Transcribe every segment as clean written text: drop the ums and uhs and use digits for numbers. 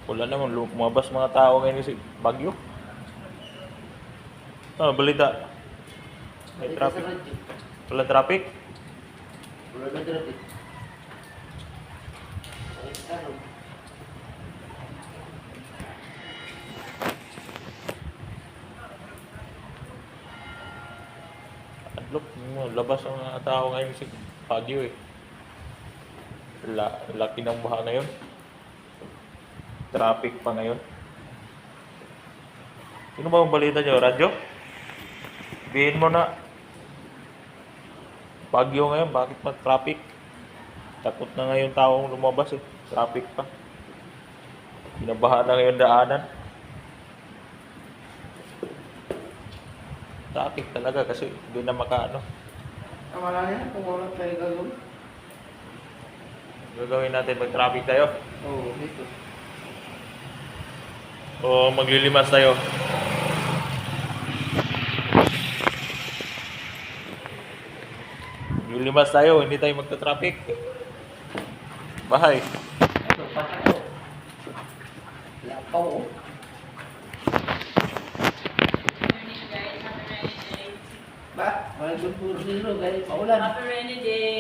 Wala naman, lumabas mga tao ngayon si Bagyo. Ah, balita. May traffic. Wala traffic? Wala na traffic. Adlok, labas ang mga tao ngayon si Bagyo eh. Laki ng baha ngayon. Traffic pa ngayon. Sino ba ang balita nyo? Radyo? Bihin mo na. Bagyo ngayon, bakit pa traffic? Takot na ngayon taong lumabas eh. Traffic pa. Binabaha na ngayon daanan. Traffic talaga kasi hindi na makaano. Wala yan, kung wala tayo gagawin. Gagawin natin mag-traffic tayo. Oo, dito. O maglilimas tayo. Maglilimas tayo, hindi tayo magta-traffic. Bahay. Ito, pasok ko. Lapaw, oh. Ba? Wala good for zero, guys. Paulan. Happy rainy day.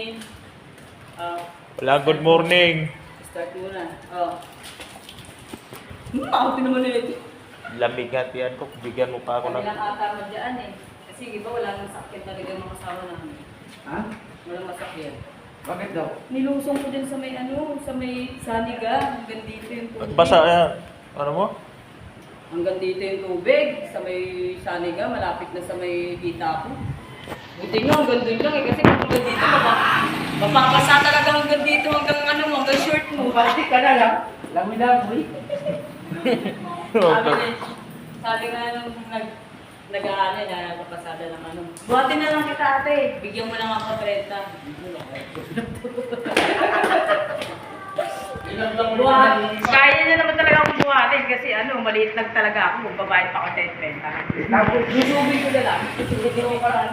Wala, good morning. Start muna. Oh. Ako naman nila. Lamig nga tiyan ko, bigyan mo pa ako ng... Kami lang ata madyaan eh. Kasi iba wala nang sakit talaga mga kasama namin. Ha? Walang masakit. Bakit daw? Nilusong ko din sa may sa may saniga. Hanggang dito yung tubig. Basa yan. Ano mo? Hanggang dito yung tubig. Sa may saniga, malapit na sa may hita ko. Buti nga hanggang doon lang eh. Kasi kung hanggang dito, mapapasa talaga hanggang dito, hanggang short mo. Plastic ka na lang. Lami-lami. Sabi nga nung nag-aaral na nagpapasada ng ano. Buhatin na lang kita ate. Bigyan mo lang ako 30. Buhat. Kaya niya naman talaga akong buhatin kasi maliit lang talaga ako. Magbabayad pa ako sa 30. Tapos, Lulubig ko na lang. Lulubig ko pa lang.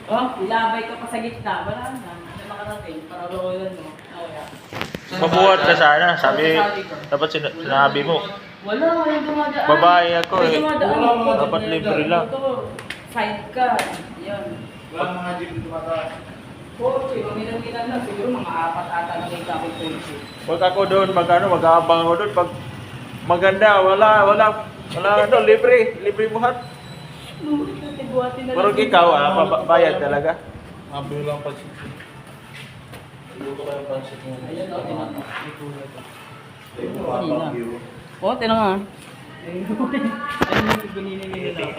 Oh, ilabay ka pa sa gitna. Wala na. Ano makarating? Para rolan mo. Wala. Mabuhat ka sana. Sabi, dapat sinabi mo. Wala, walang dumadaan. Babae ako May eh. dumadaan. Dapat libre lang. Ito, side ka. Yan. walang mga jeep dito mataas. Kotse, paminang-minang lang. Siguro mga 4 ata na may kapit kotse. Pag ako doon, mag-aabang ako doon. Pag maganda, wala, libre buhat. Nulit natin, buhatin na Pero ikaw, bayad talaga. Mabili lang pa siya. Luto kayo pansit mo. Ayun, o, tinan mo. Kanina. O, tinan nga. Ayun yung guninin nila.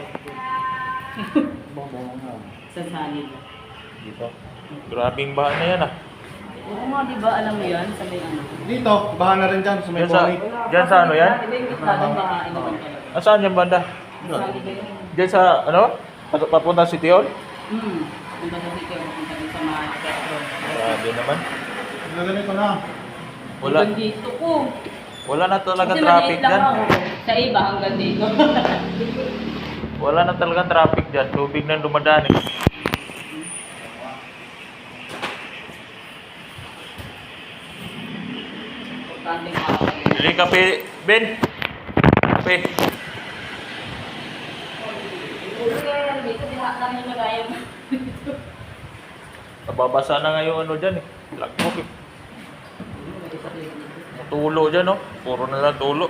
Sa sanib. Dito. Grabing bahan na yan ah. Oo nga, di ba alam mo yan? Sa may ano? Dito, bahan na rin dyan sa may Diyan sa, bongit. diyan sa ano yan? Hindi, yung gitna bahain naman talaga. Saan yung banda? Sanib na yun. Diyan sa, ano? Papunta sa Tion? Punta sa sityo, punta din sa mga petrol. Grabe naman. Ganito na. Wala. Hanggang dito ko. Wala na talaga Kasi traffic maliit lang dyan. ako. Sa iba hanggang dito. Wala na talaga traffic dyan. Tubig na dumadaan eh. Importante ka. Bili kape, Ben. Kape. Dito, lahat lang yung lagayan. Nababasa na nga yung ano dyan eh. Lagmok eh. Tulo dyan oh. Puro na lang tulo.